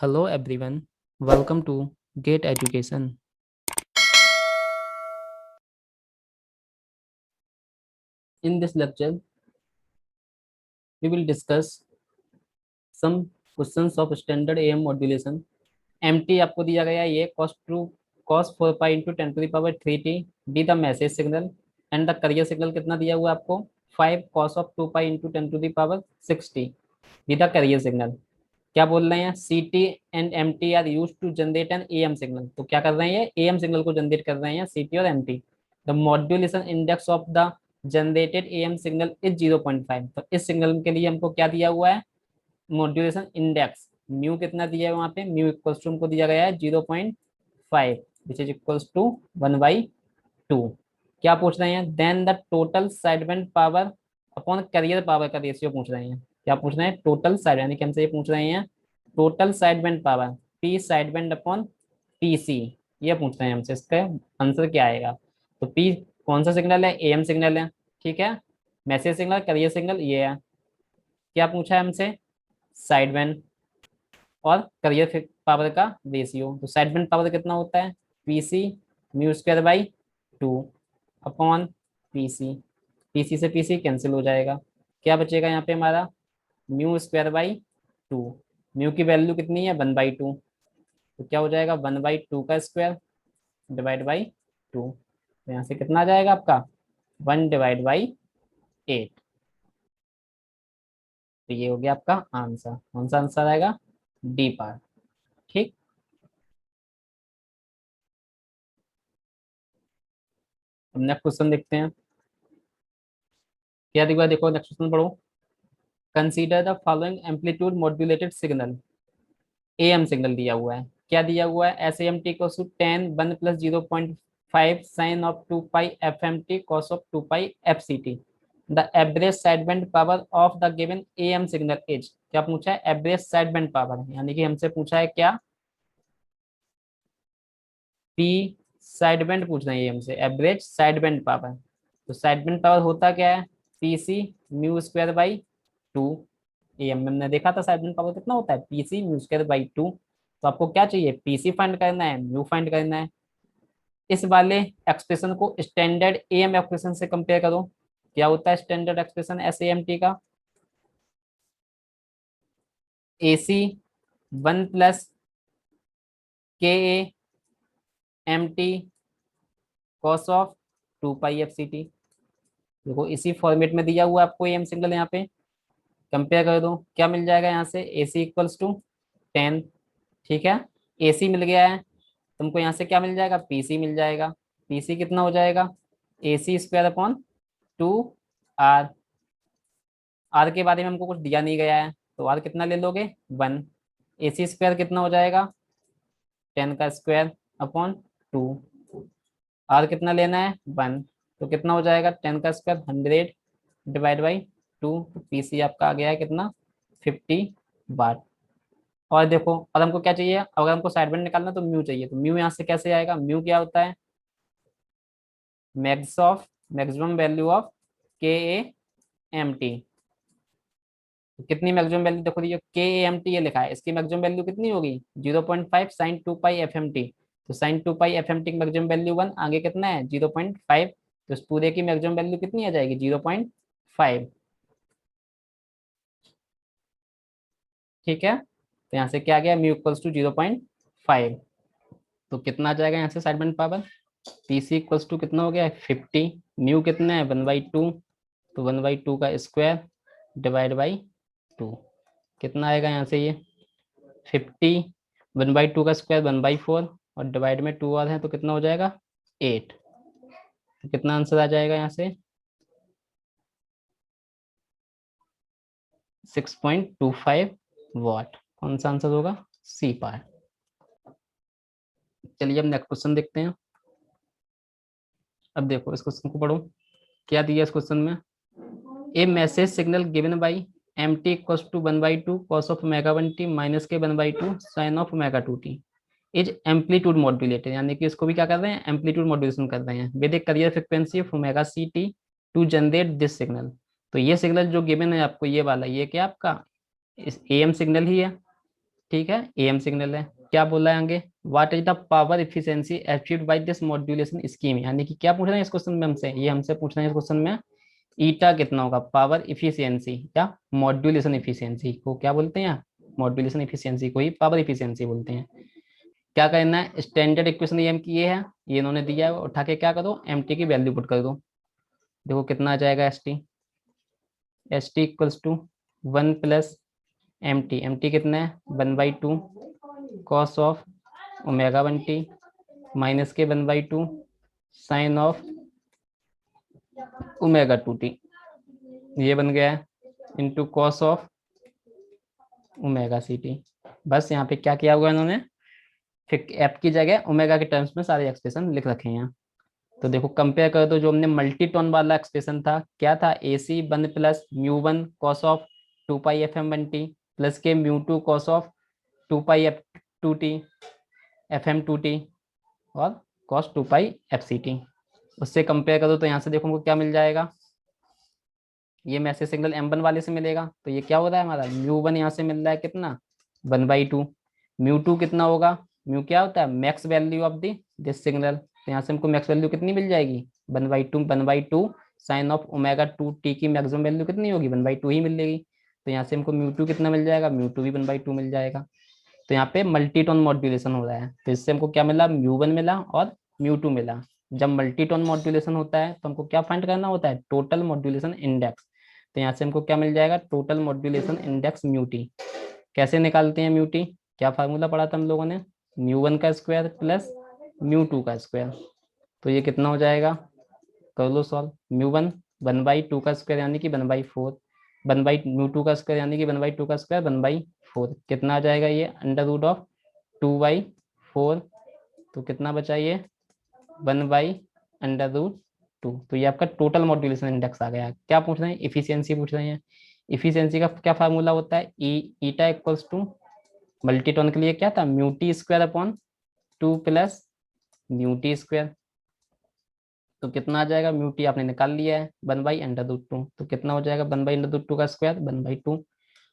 Hello everyone, welcome to Gate Education. In this lecture, we will discuss some questions of standard AM modulation. MT आपको दिया गया है ये cos 4 pi into 10 to the power 3t be the message signal and the carrier signal कितना दिया हुआ है आपको 5 cos of 2 pi into 10 to the power 6t be the carrier signal. क्या बोल रहे हैं C T and M T are use to generate an A M signal. तो क्या कर रहे हैं ये ए एम सिग्नल को जनरेट कर रहे हैं सी टी और M T. The modulation index of the generated A M signal is 0.5. तो इस सिग्नल के लिए हमको क्या दिया हुआ है मॉड्यूलेशन इंडेक्स म्यू कितना दिया है वहां पे म्यू इक्वल्स टू हमको दिया गया है 0.5 विच इज इक्वल्स टू 1/2. क्या पूछ रहे हैं then the total sideband power upon carrier power का रेशियो पूछ रहे हैं. क्या पूछ रहे हैं टोटल साइड यानी कि हमसे ये पूछ रहे हैं total sideband power P sideband upon P C. ये पूछ रहे हैं हमसे इसका आंसर क्या आएगा. तो पी कौन सा सिग्नल है एम सिग्नल है. ठीक है मैसेज सिग्नल कैरियर सिग्नल ये है. क्या पूछा है हमसे साइडबैंड और कैरियर पावर का रेशियो. तो साइडबैंड पावर कितना होता है P C mu square by 2 upon P C. P C से पी सी कैंसिल हो जाएगा. क्या बचेगा यहाँ पे हमारा म्यू स्क्वायर बाई 2. म्यू की वैल्यू कितनी है 1/2. तो क्या हो जाएगा 1/2 का स्क्वायर डिवाइड बाई 2. तो यहाँ से कितना आ जाएगा आपका 1/8. तो ये हो गया आपका आंसर. कौन सा आंसर आएगा डी पार्ट. ठीक अब नेक्स्ट क्वेश्चन देखते हैं. क्या दिखा देखो नेक्स्ट क्वेश्चन पढ़ो. Consider the following amplitude modulated signal. M signal दिया हुआ है. क्या दिया हुआ है एस एम टी को 10 1 plus 0.5 sine of 2 pi F M T cos of 2 pi F C T. The average sideband power of the given A M signal is. क्या पूछा है एवरेज साइडबैंड पावर यानी कि हमसे पूछा है क्या पी साइडबैंड पूछ रहे हैं हमसे एवरेज साइडबैंड पावर. तो साइडबैंड पावर होता क्या है P C mu square by 2. A M हमने देखा था साइडबैंड पावर कितना होता है P C mu square by 2. तो आपको क्या चाहिए पीसी फाइंड करना है म्यू फाइंड करना है. इस वाले एक्सप्रेशन को स्टैंडर्ड एएम एक्सप्रेशन से कंपेयर करो. क्या होता है standard expression S M T का A C 1 plus K M T cos of 2 pi F C T. देखो इसी फॉर्मेट में दिया हुआ आपको एम सिग्नल यहाँ पे कंपेयर कर दो. क्या मिल जाएगा यहाँ से ए सी इक्वल्स टू 10. ठीक है ए सी मिल गया है तुमको यहाँ से क्या मिल जाएगा पीसी मिल जाएगा. पीसी कितना हो जाएगा a C square upon 2 are. Are के बारे में हमको कुछ दिया नहीं गया है तो आर कितना ले लोगे 1. ए सी स्क्वायर कितना हो जाएगा 10 का स्क्वायर अपॉन 2. आर कितना लेना है 1. तो कितना हो जाएगा 10 का स्क्वायर 100 डिवाइड बाई 2. तो पीसी आपका आ गया है कितना 50 वाट. और देखो और हमको क्या चाहिए अगर हमको साइडबैंड निकालना तो म्यू चाहिए. तो म्यू यहाँ से कैसे आएगा म्यू क्या होता है max of maximum value of के ए एम टी. कितनी मैक्सिमम वैल्यू देखो ये के ए एम टी ये लिखा है इसकी मैक्सिमम वैल्यू कितनी होगी 0.5 sign 2 pi F M T. तो sign 2 pi F M T की मैक्सिमम वैल्यू 1 आगे कितना है 0.5. तो इस पूरे की मैक्सिमम वैल्यू कितनी आ जाएगी 0.5. ठीक है तो यहाँ से क्या आ गया म्यू इक्वल्स टू 0.5. तो कितना आ जाएगा यहाँ से sideband power P C equals to कितना हो गया 50. म्यू कितना है 1/2. तो 1/2 का स्क्वायर डिवाइड बाई 2. कितना आएगा यहाँ से ये 50. 1/2 का स्क्वायर 1/4 और डिवाइड में 2 और है तो कितना हो जाएगा 8. तो कितना आंसर आ जाएगा यहाँ से 6.25 वाट. कौन सा आंसर होगा सी पार्ट. चलिए अब नेक्स्ट क्वेश्चन देखते हैं. अब देखो इस क्वेश्चन को पढ़ो. क्या दिया इस क्वेश्चन में a message signal given by m t equals to 1/2 cos of omega 1 t minus के 1/2 sine of omega 2 t is amplitude modulated. यानी कि इसको भी क्या कर रहे हैं एम्पलीट्यूड मॉड्यूलेशन कर रहे हैं with a carrier frequency of omega C T to generate this signal. तो ये सिग्नल जो गिवन है आपको ये वाला ये क्या आपका इस एम सिग्नल ही है. ठीक है, एम सिग्नल है। क्या बोला है आगे, what is the power efficiency achieved by this modulation scheme, यानी कि क्या पूछ रहे हैं इस क्वेश्चन में हमसे, ये हमसे पूछ रहे हैं इस क्वेश्चन में ईटा कितना होगा, पावर इफिशियंसी या मॉड्यूलेशन इफिशियंसी को क्या बोलते हैं, मॉड्यूलेशन इफिशियंसी को ही पावर इफिशियंसी बोलते हैं। क्या करना है, स्टैंडर्ड इक्वेशन एम की ये है, ये इन्होंने दिया है, उठा के क्या करो, एम टी की वैल्यू पुट कर दो। देखो कितना आ जाएगा, S T equals to 1 + M T कितना है, 1/2 कॉस ऑफ ω1t माइनस के 1/2 साइन ऑफ ω2t, ये बन गया है इंटू कॉस ऑफ ω/ct। बस यहाँ पे क्या किया हुआ है इन्होंने, फिर एफ की जगह ओमेगा के टर्म्स में सारे एक्सप्रेशन लिख रखे हैं यहाँ। तो देखो कंपेयर कर दो, जो हमने मल्टी टोन वाला एक्सप्रेशन था क्या था, a C 1 + μ1 cos of 2π/FM1t plus के μ2 कॉस ऑफ 2π/F2t FM2t और कॉस 2π/FC2। उससे कंपेयर करो तो यहाँ से देखो हमको क्या मिल जाएगा, ये मैसेज सिग्नल M1 वाले से मिलेगा, तो ये क्या हो रहा है हमारा, μ1 यहाँ से मिल रहा है कितना, 1/2। μ2 कितना होगा, म्यू क्या होता है, max value of the this signal, तो यहाँ से हमको मैक्स वैल्यू कितनी मिल जाएगी, 1/2 साइन ऑफ ω2t की मैक्सिमम वैल्यू कितनी होगी, 1/2 ही मिलेगी। तो यहाँ से हमको μ2 कितना मिल जाएगा, μ2 भी 1/2 मिल जाएगा। तो यहाँ पे मल्टीटोन मॉड्यूलेशन हो रहा है, तो इससे हमको क्या मिला, μ1 मिला और μ2 मिला। जब मल्टीटोन मॉड्यूलेशन होता है तो हमको क्या फाइंड करना होता है, टोटल मॉड्यूलेशन इंडेक्स। तो यहाँ से हमको क्या मिल जाएगा, टोटल मॉड्यूलेशन इंडेक्स μt। कैसे निकालते हैं μt, क्या फार्मूला पढ़ा था हम लोगों ने, μ1 का स्क्वायर प्लस μ2 का स्क्वायर। तो ये कितना हो जाएगा, कर लो सॉल्व, μ1 1/2 का स्क्वायर यानी कि 1/4, 1/μ2 का स्क्वायर यानी कि 1/2 का स्क्वायर 1/4, कितना आ जाएगा ये, √2/4। तो कितना बचा ये, 1/√2। तो ये आपका टोटल मॉड्यूलेशन इंडेक्स आ गया। क्या पूछ रहे हैं, इफिशियंसी पूछ रहे हैं। इफिशियंसी का क्या फार्मूला होता है, ईटा इक्वल्स टू, मल्टीटोन के लिए क्या था, μt²/2 + μt²। तो कितना आ जाएगा, म्यूटी आपने निकाल लिया है, 1/√2। तो कितना हो जाएगा, 1/√2 का स्क्वायर 1/2/2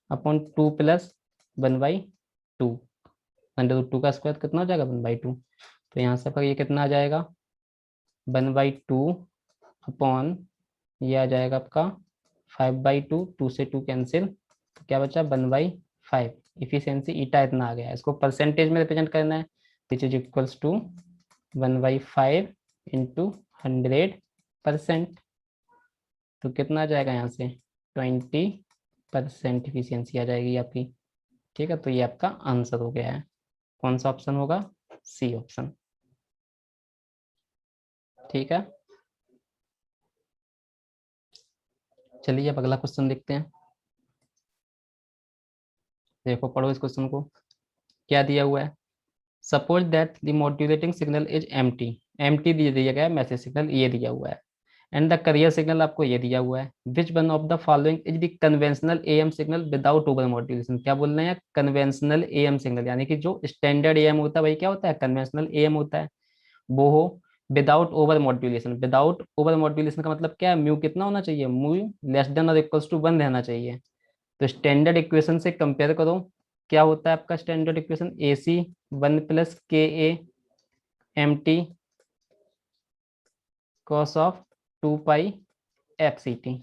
+ 1/2, √2 का स्क्वायर कितना हो जाएगा, 1/2। तो यहाँ से पर ये कितना आ जाएगा, 1/2 ये आ जाएगा आपका 5/2, 2 से 2 कैंसिल, तो क्या बचा 1/5। इफिशियंसी ईटा इतना आ गया, इसको परसेंटेज में रिप्रेजेंट करना है, विच इज इक्वल्स टू 1/5 × 100%। तो कितना आ जाएगा यहाँ से, 20% इफिशियंसी आ जाएगी आपकी। ठीक है, तो ये आपका आंसर हो गया है। कौन सा ऑप्शन होगा, सी ऑप्शन। ठीक है, चलिए अब अगला क्वेश्चन देखते हैं। देखो पढ़ो इस क्वेश्चन को, क्या दिया हुआ है, suppose that the modulating signal is M T दिया गया है, मैसेज सिग्नल ये दिया हुआ है, एंड द करियर सिग्नल आपको ये दिया हुआ है, which one of the following is the conventional am signal without over modulation. क्या बोल रहे हैं, कन्वेंशनल एएम सिग्नल, यानी कि जो स्टैंडर्ड एएम होता है वही क्या होता है, कन्वेंशनल एएम होता है, वो हो without over modulation. Without over modulation का मतलब क्या है, म्यू कितना होना चाहिए, म्यू << 1 रहना चाहिए। तो स्टैंडर्ड इक्वेशन से कंपेयर करो, क्या होता है आपका standard equation, A C 1 + KA mt cos of 2π/FC2।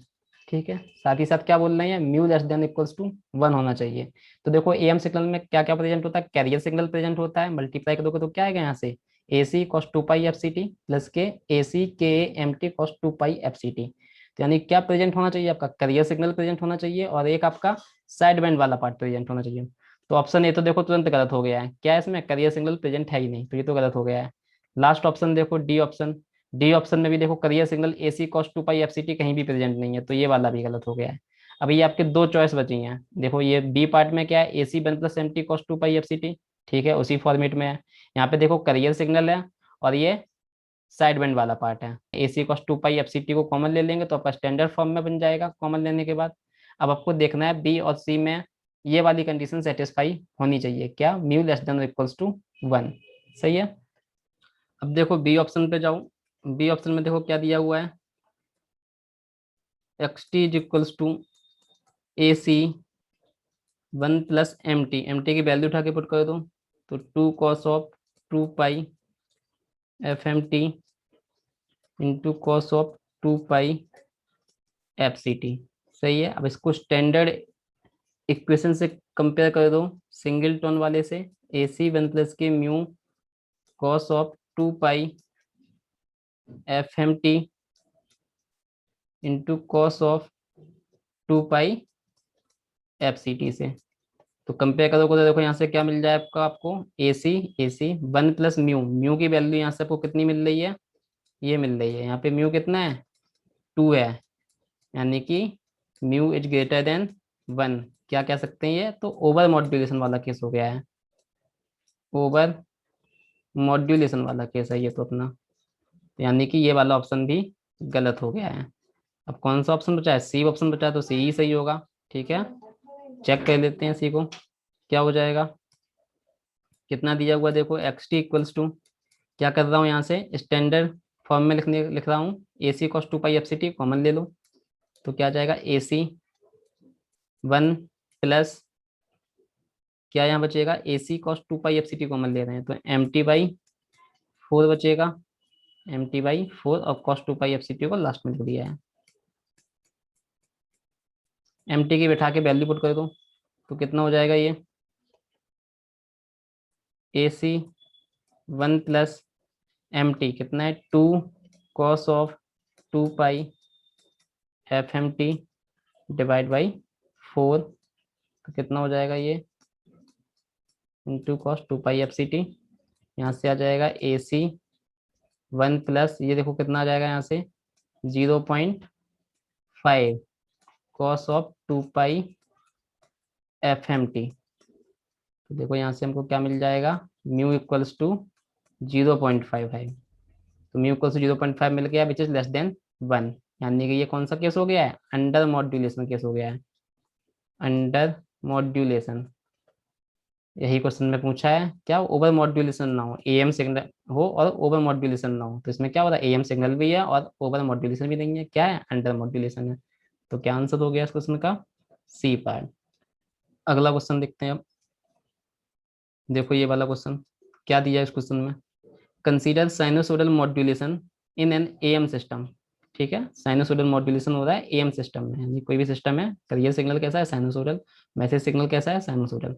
ठीक है, साथ ही साथ क्या बोल रहे हैं, μ << 1 होना चाहिए। तो देखो एम सिग्नल में क्या क्या प्रेजेंट होता है, कैरियर सिग्नल प्रेजेंट होता है, मल्टीप्लाई करोगे तो क्या आएगा यहाँ से, ए सी कॉस 2π/FC2 प्लस के ए सी के एम टी कॉस 2π/FC2। तो यानी क्या प्रेजेंट होना चाहिए, आपका करियर सिग्नल प्रेजेंट होना चाहिए और एक आपका साइड बैंड वाला पार्ट प्रेजेंट होना चाहिए। तो ऑप्शन ए तो देखो तुरंत गलत हो गया है, क्या है इसमें, करियर सिग्नल प्रेजेंट है ही नहीं, तो ये तो गलत हो गया है। लास्ट ऑप्शन देखो, डी ऑप्शन में भी देखो करियर सिग्नल ए सी कॉस 2π/FC2 कहीं भी प्रेजेंट नहीं है, तो ये वाला भी गलत हो गया है। अभी ये आपके दो चॉइस बची हैं, देखो ये बी पार्ट में क्या है, a C 1 + MT cos 2π/FC2, ठीक है उसी फॉर्मेट में है। यहाँ पे देखो करियर सिग्नल है और ये साइड बैंड वाला पार्ट है, ए सी कॉस 2π/FC2 को कॉमन ले लेंगे तो आपका स्टैंडर्ड फॉर्म में बन जाएगा कॉमन लेने के बाद। अब आपको देखना है बी और सी में ये वाली कंडीशन सेटिस्फाई होनी चाहिए, क्या, μ << 1। सही है, अब देखो बी ऑप्शन पे जाओ, बी ऑप्शन में देखो क्या दिया हुआ है, X T is equals to A C one plus M T, M T की वैल्यू उठा के पुट कर दो, तो 2 cos of 2 pi F M T into cos of 2 pi F C T. सही है। अब इसको स्टैंडर्ड इक्वेशन से कंपेयर कर दो सिंगल टोन वाले से, ए C one plus K mu cos of 2 pi F M T into cos of 2 pi F C T से। तो कंपेयर करोगे तो देखो यहाँ से क्या मिल जाए आपका, आपको ए C one plus mu, mu की वैल्यू यहाँ से आपको कितनी मिल रही है, ये मिल रही है। यहाँ पे म्यू कितना है, 2 है, यानी कि म्यू इज ग्रेटर देन 1। क्या कह सकते हैं, ये तो ओवर मॉड्यूलेशन वाला केस हो गया है, ओवर मॉड्यूलेशन वाला केस है ये तो अपना। यानी कि ये वाला ऑप्शन भी गलत हो गया है। अब कौन सा ऑप्शन बचा है, सी ऑप्शन बचा है, तो सी ही सही होगा। ठीक है, चेक कर लेते हैं सी को, क्या हो जाएगा। कितना दिया हुआ है, देखो एक्स टी इक्वल्स टू, क्या कर रहा हूँ यहाँ से स्टैंडर्ड फॉर्म में लिख रहा हूँ, ए c cos 2 pi F C T common ले लो, तो क्या आ जाएगा ए सी वन प्लस, क्या यहाँ बचेगा, ए c cos 2 pi F C T common ले रहे हैं, तो एम टी बाई 4 बचेगा, एम टी बाई 4, और cos 2 pi F C T को लास्ट में लिख दिया है। एम टी की बैठा के वैल्यू पुट कर दो, तो कितना हो जाएगा ये, A C one plus M T कितना है, 2 cos of 2 pi F M T divide by 4, तो कितना हो जाएगा ये, into cos 2 pi F C T. यहाँ से आ जाएगा ए सी वन प्लस, ये देखो कितना आ जाएगा यहाँ से, 0.5 cos of 2 pi F M T. तो देखो यहाँ से हमको क्या मिल जाएगा, म्यू इक्वल्स टू 0.5 है, तो म्यू इक्वल्स टू 0.5 मिल गया, विच इज लेस देन 1। यानी कि ये कौन सा केस हो गया है, अंडर मॉड्यूलेशन केस हो गया है, अंडर मॉड्यूलेशन। यही क्वेश्चन में पूछा है, क्या ओवर मॉड्यूलेशन ना हो, एएम सिग्नल हो और ओवर मॉड्यूलेशन ना हो, तो इसमें क्या हो रहा है, एएम सिग्नल भी है और ओवर मॉड्यूलेशन भी नहीं है, क्या है, अंडर मॉड्यूलेशन है। तो क्या आंसर हो गया इस क्वेश्चन का, सी पार्ट। अगला क्वेश्चन देखते हैं अब। देखो ये वाला क्वेश्चन क्या दिया है इस क्वेश्चन में, consider sinusoidal modulation in an am system. ठीक है, साइनोसोडल मॉड्यूलेशन हो रहा है एएम सिस्टम में, यानी कोई भी सिस्टम है, करियर सिग्नल कैसा है, साइनोसोडल, मैसेज सिग्नल कैसा है, sinusoidal.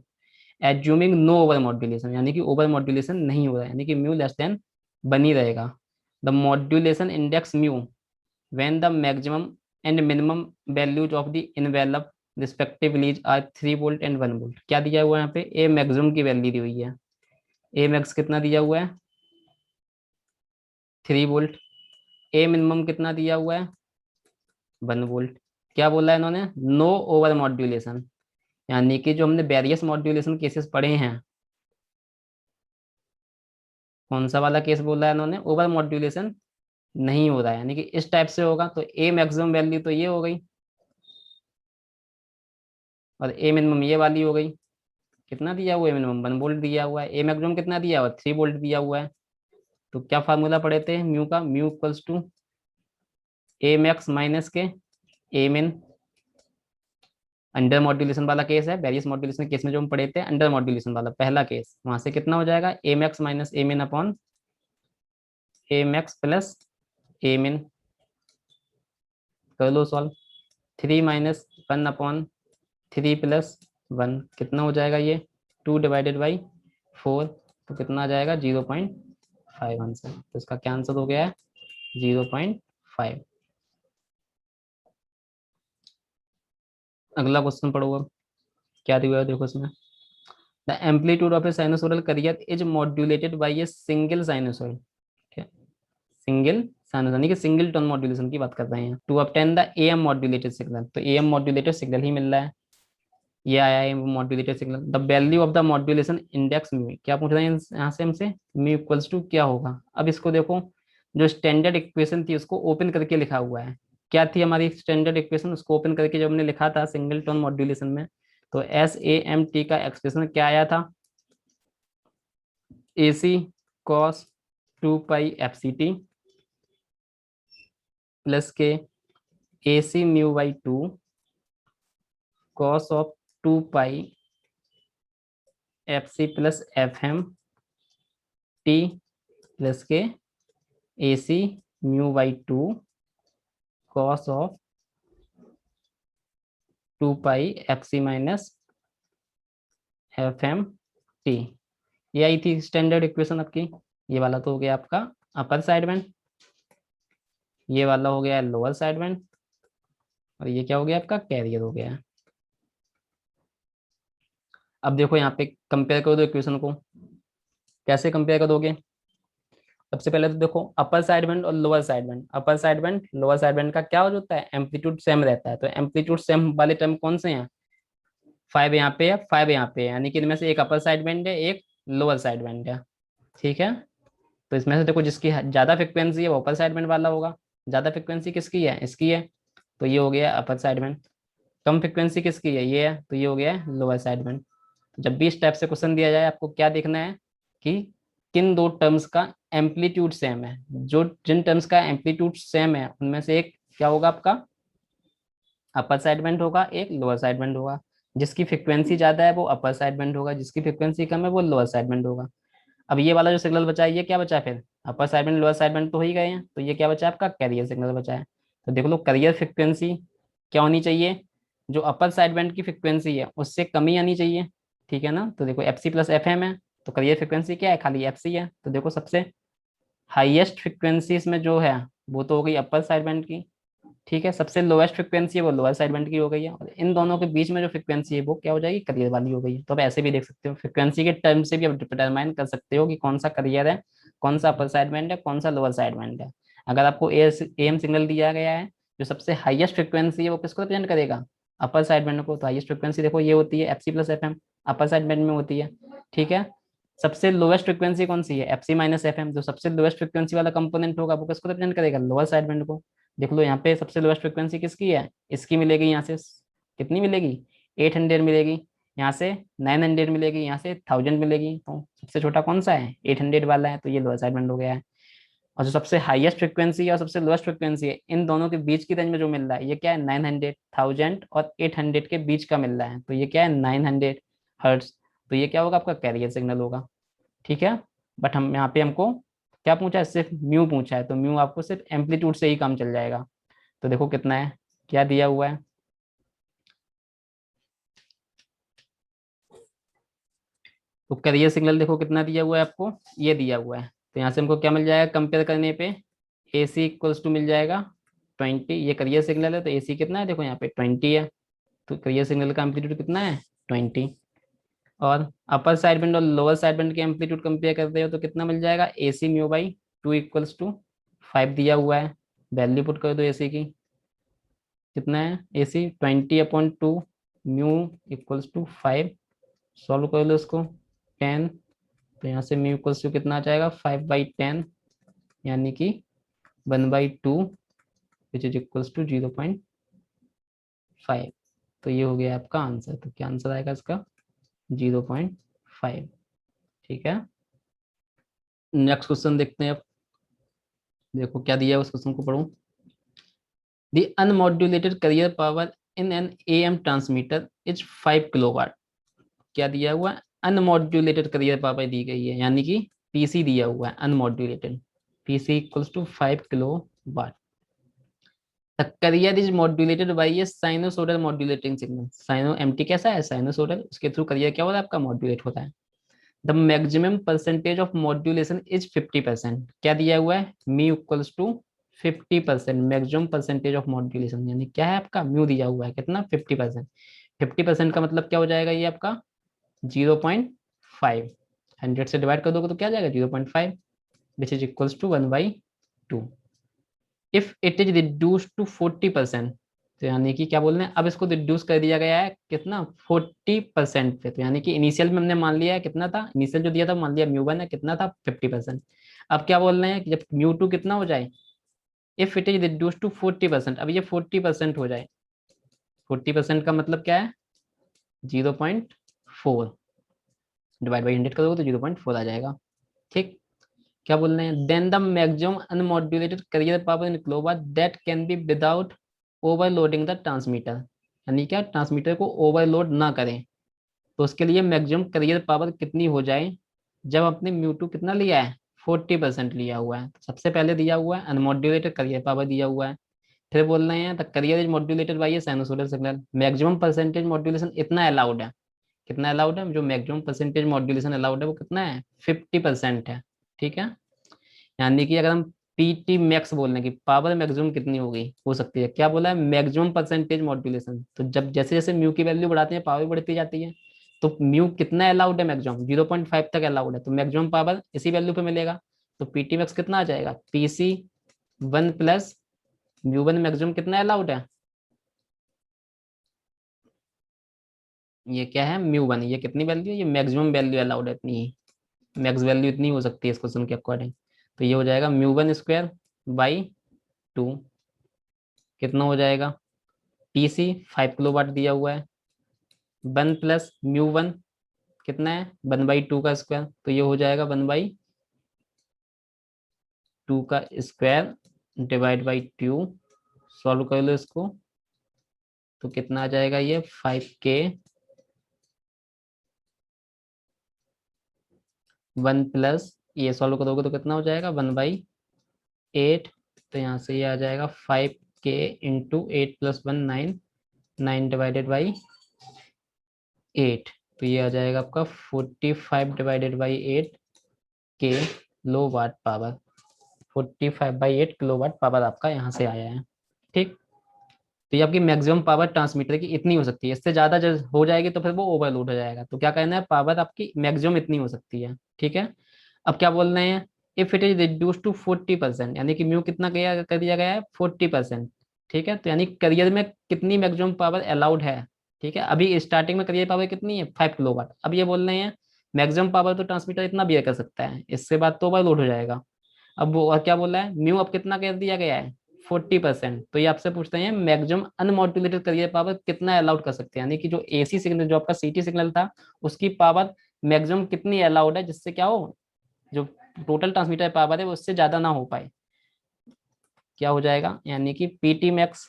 Assuming no over modulation, यानी कि ओवर मॉड्यूलेशन नहीं हो रहा है, यानी कि म्यू लेस देन बनी रहेगा। The modulation index mu when the maximum and minimum values of the envelope respectively are 3 volt and 1 volt. क्या दिया हुआ है यहाँ पे, ए मैक्सिमम की वैल्यू दी हुई है, ए मैक्स कितना दिया हुआ है, 3 वोल्ट। ए मिनिमम कितना दिया हुआ है, 1 वोल्ट। क्या बोला है इन्होंने, नो ओवर मॉड्यूलेशन, यानी कि जो हमने वेरियस मॉड्यूलेशन केसेस पढ़े हैं, कौन सा वाला केस बोला है इन्होंने, ओवर मॉड्यूलेशन नहीं हो रहा है, यानी कि इस टाइप से होगा, तो ए मैक्सिमम वैल्यू तो ये हो गई, और ए मिनिमम ये वाली हो गई। कितना दिया हुआ है, मिनिमम 1 वोल्ट दिया हुआ है, ए मैक्सिमम कितना दिया हुआ है, 3 वोल्ट दिया हुआ है। तो क्या फार्मूला पढ़े थे म्यू का, mu equals to A max minus के ए मिन। अंडर मॉड्यूलेशन वाला केस है, वेरियस मॉड्यूलेशन केस में जो हम पढ़े थे, अंडर मॉड्यूलेशन वाला पहला केस, वहां से कितना हो जाएगा, ए मैक्स माइनस ए मिन अपॉन ए मैक्स प्लस ए मिन। कर लो सॉल्व, 3 - 1 अपॉन 3 + 1 कितना हो जाएगा ये, 2/4, तो कितना आ जाएगा, 0.5 आंसर। तो इसका क्या आंसर हो गया है, 0.5। अगला क्वेश्चन पढ़ो अब, क्या दिया है देखो इसमें। The amplitude of a sinusoidal carrier is modulated by a single sinusoid. Single sinusoid यानी कि सिंगल टोन मॉड्यूलेशन की बात कर रहे हैं, to obtain the AM modulated signal, तो एएम मॉड्यूलेटेड सिग्नल ही मिल रहा है, ये आया है modulated signal. The value of the modulation index mu, क्या पूछ रहे हैं यहाँ से हमसे, म्यू इक्वल्स टू क्या होगा। अब इसको देखो, जो स्टैंडर्ड इक्वेशन थी उसको ओपन करके लिखा हुआ है, क्या थी हमारी स्टैंडर्ड इक्वेशन, उसको ओपन करके जब हमने लिखा था सिंगल टोन मॉड्यूलेशन में, तो एस ए एम टी का एक्सप्रेशन क्या आया था, a c cos 2 pi F C t plus के a c mu by 2 cos of 2 pi F C plus F M t plus के a c mu by two cos of two pi F C minus F M t. ये आई थी standard equation आपकी। ये वाला तो हो गया आपका अपर साइड बैंड, ये वाला हो गया लोअर साइड बैंड, और ये क्या हो गया आपका कैरियर हो गया। अब देखो यहाँ पे कंपेयर करो दो इक्वेशन को। कैसे कंपेयर करोगे? सबसे पहले तो देखो अपर साइड बैंड और लोअर साइड बैंड। अपर side band lower side band का क्या हो जाता है, एम्पलीट्यूड सेम रहता है। तो एम्पलीट्यूड सेम वाले टर्म कौन से हैं? 5 यहाँ पे है, 5 यहाँ पे है, यानी कि इनमें से एक अपर साइड बैंड है, एक लोअर साइड बैंड है। ठीक है, तो इसमें से देखो जिसकी ज्यादा फ्रिक्वेंसी है वो अपर साइड बैंड वाला होगा। ज्यादा फ्रिक्वेंसी किसकी है? इसकी है, तो ये हो गया अपर साइड बैंड। कम फ्रिक्वेंसी किसकी है? ये है, तो ये हो गया लोअर साइड बैंड। जब भी इस टाइप से क्वेश्चन दिया जाए आपको क्या देखना है कि किन दो टर्म्स का एम्पलीट्यूड सेम है। जो जिन टर्म्स का एम्पलीट्यूड सेम है उनमें से एक क्या होगा आपका अपर साइड बैंड होगा, एक लोअर साइड बैंड होगा। जिसकी फ्रिक्वेंसी ज्यादा है वो अपर साइड बैंड होगा, जिसकी फ्रिक्वेंसी कम है वो लोअर साइड बैंड होगा। अब ये वाला जो सिग्नल बचा है ये क्या बचा है फिर? अपर side band lower side band तो हो ही गए हैं, तो ये क्या बचा है आपका कैरियर सिग्नल बचा है। तो देख लो कैरियर फ्रिक्वेंसी क्या होनी चाहिए? जो अपर साइड बैंड की फ्रिक्वेंसी है उससे कम ही आनी चाहिए। ठीक है ना, तो देखो एफ सी प्लस एफ एम है, तो कैरियर फ्रिक्वेंसी क्या है? खाली एफ सी है। तो देखो सबसे हाईएस्ट फ्रिक्वेंसी इसमें जो है वो तो हो गई अपर साइड बैंड की। ठीक है, सबसे लोएस्ट फ्रिक्वेंसी है वो लोअर साइड बैंड की हो गई है, और इन दोनों के बीच में जो फ्रिक्वेंसी है वो क्या हो जाएगी? करियर वाली हो गई है। तो आप ऐसे भी देख सकते हो, फ्रिक्वेंसी के टर्म से भी आप डिटरमाइन कर सकते हो कि कौन सा करियर है, कौन सा अपर साइड बैंड है, कौन सा लोअर साइड बैंड है। अगर आपको ए एम सिग्नल दिया गया है, जो सबसे हाईएस्ट फ्रिक्वेंसी है वो किसको रिप्रेजेंट करेगा? अपर साइड बैंड को। तो हाईएस्ट फ्रिक्वेंसी देखो ये होती है एफ सी plus F M, upper side band में होती है। ठीक है, सबसे लोएस्ट फ्रिक्वेंसी कौन सी है? एफ सी माइनस एफ एम। जो सबसे लोएस्ट फ्रिक्वेंसी वाला कंपोनेंट होगा वो किसको रिप्रेजेंट करेगा? लोअर साइड बैंड को। देख लो यहाँ पे सबसे लोएस्ट फ्रिक्वेंसी किसकी है? इसकी मिलेगी यहाँ से। कितनी मिलेगी? 800 मिलेगी। यहाँ से 900 मिलेगी, यहाँ से 1000 मिलेगी। तो सबसे छोटा कौन सा है? 800 वाला है, तो ये लोअर साइड बैंड हो गया है। और जो सबसे हाईएस्ट फ्रिक्वेंसी है और सबसे लोएस्ट फ्रिक्वेंसी है, इन दोनों के बीच की रेंज में जो मिल रहा है ये क्या है? 900, 1000 और 800 के बीच का मिल रहा है, तो ये क्या है? 900 हर्ट्स। तो ये क्या होगा? आपका कैरियर सिग्नल होगा। ठीक है, बट हम यहाँ पे हमको क्या पूछा है? सिर्फ म्यू पूछा है, तो म्यू आपको सिर्फ एम्पलीट्यूड से ही काम चल जाएगा। तो देखो कितना है, क्या दिया हुआ है। तो करियर सिग्नल देखो कितना दिया हुआ है आपको, ये दिया हुआ है। तो यहाँ से हमको क्या मिल जाएगा कंपेयर करने पे? ए सी इक्वल्स टू मिल जाएगा 20। ये करियर सिग्नल है तो ए सी कितना है? देखो यहाँ पे 20 है। तो करियर सिग्नल का एम्पलीट्यूड कितना है? 20। और अपर साइड बैंड और लोअर साइड बैंड के एम्पलीट्यूड कंपेयर करते हो तो कितना मिल जाएगा? A c mu by two equals to 5 दिया हुआ है। वैल्यू पुट कर दो ए सी की, कितना है? A C 20/2 mu equals to 5। Solve कर लो इसको, 10। तो यहाँ से म्यू इक्वल्स टू कितना आ जाएगा? 5/10, यानी कि 1/2 विच इज इक्वल्स टू 0.5। तो ये हो गया आपका आंसर। तो क्या आंसर आएगा इसका? 0.5। ठीक है, नेक्स्ट क्वेश्चन देखते हैं अब। देखो क्या दिया है, उस क्वेश्चन को पढ़ो। The unmodulated carrier power in an AM transmitter is 5 kilowatt. क्या दिया हुआ है? अनमॉड्यूलेटेड कैरियर पावर दी गई है, यानी कि पीसी दिया हुआ है unmodulated. PC equals to 5 kilo watt. The carrier is modulated by a sinusoidal modulating signal. साइनो एमटी कैसा है? साइनोसोडल, उसके थ्रू कैरियर क्या होता है आपका? मॉड्यूलेट होता है। The maximum percentage of modulation is 50%। क्या दिया हुआ है? Mu equals to 50%। Maximum percentage of modulation यानी क्या है आपका? म्यू दिया हुआ है कितना? 50%। 50% का मतलब क्या हो जाएगा ये आपका? 0.5। 100 से डिवाइड कर दोगे तो क्या जाएगा? 0.5 which is equals to 1/2। If it is reduce to 40%, तो यानी कि क्या बोल रहे हैं, अब इसको रिड्यूस कर दिया गया है कितना? 40% पे। तो यानी कि इनिशियल में हमने मान लिया है कितना था? इनिशियल जो दिया था मान लिया म्यू वन है, कितना था? 50%। अब क्या बोल रहे हैं कि जब म्यू टू कितना हो जाए? If it is reduce to 40%, अब ये 40% हो जाए। 40% का मतलब क्या है? 0.4 डिवाइड बाई 100 करोगे तो 0.4 आ जाएगा। ठीक, क्या बोल रहे हैं? Then the maximum unmodulated carrier power in kilowatt that can be without overloading the transmitter. यानी क्या? ट्रांसमीटर को ओवरलोड ना करें। तो उसके लिए मैक्सिमम कैरियर पावर कितनी हो जाए जब अपने म्यू2 कितना लिया है, 40% लिया हुआ है। तो सबसे पहले दिया हुआ है अनमॉड्यूलेटेड कैरियर पावर दिया हुआ है। फिर बोल रहे हैं the carrier is modulated by a sinusoidal signal, maximum percentage modulation इतना अलाउड है। कितना अलाउड है, जो मैक्सिमम परसेंटेज मॉड्यूलेशन अलाउड है वो कितना है, 50% है। ठीक है, यानी कि अगर हम पीटी मैक्स बोलने की पावर मैक्सिमम कितनी होगी हो सकती है, क्या बोला है, मैक्सिमम परसेंटेज मॉड्यूलेशन। तो जब जैसे जैसे म्यू की वैल्यू बढ़ाते हैं पावर भी बढ़ती जाती है। तो म्यू कितना अलाउड है, मैक्सिमम 0.5 तक अलाउड है, तो मैक्सिमम पावर इसी वैल्यू पे मिलेगा। तो पीटी मैक्स कितना आ जाएगा, PC one plus mu one maximum कितना अलाउड है, ये क्या है म्यू वन, ये कितनी वैल्यू है, ये मैक्सिमम वैल्यू अलाउड है इतनी ही, मैक्स वैल्यू इतनी हो सकती है इस क्वेश्चन के अकॉर्डिंग। तो ये हो जाएगा mu one square by two, कितना हो जाएगा, पीसी 5 किलो वाट दिया हुआ है, वन प्लस म्यू वन कितना है, 1/2 का स्क्वायर, तो ये हो जाएगा 1/2 का square divide by to. Solve कर लो इसको, तो कितना आ जाएगा ये 5K, वन प्लस ये सॉल्व करोगे तो कितना हो जाएगा 1/8। तो यहाँ से ये आ जाएगा 5K इंटू 8 + 1 9, 9 डिवाइडेड बाई 8। तो ये आ जाएगा आपका 45 divided by 8 kilo watt power, 45/8 kilo watt power आपका यहाँ से आया है। ठीक, तो ये आपकी मैक्सिमम पावर ट्रांसमीटर की इतनी हो सकती है, इससे ज्यादा जब हो जाएगी तो फिर वो ओवरलोड हो जाएगा। तो क्या कहना है, पावर आपकी मैक्सिमम इतनी हो सकती है। ठीक है, अब क्या बोल रहे हैं, if it is reduce to 40%, यानी कि म्यू कितना गया कर दिया गया है 40%। ठीक है, तो यानी करियर में कितनी मैक्सिमम पावर अलाउड है। ठीक है, अभी स्टार्टिंग में करियर पावर कितनी है 5 किलो वाट, अब ये बोल रहे हैं मैक्सिमम पावर तो ट्रांसमीटर इतना भी कर सकता है, इससे बाद तो ओवरलोड हो जाएगा। अब वो और क्या बोला है, म्यू अब कितना कर दिया गया है 40%। तो ये आपसे पूछते हैं मैक्सिमम अनमॉड्यूलेटेड करियर पावर कितना अलाउड कर सकते हैं, यानी कि जो एसी सिग्नल जो आपका सीटी सिग्नल था उसकी पावर मैक्सिमम कितनी अलाउड है, जिससे क्या हो, जो टोटल ट्रांसमीटर पावर है वो उससे ज्यादा ना हो पाए। क्या हो जाएगा, यानी कि पीटी मैक्स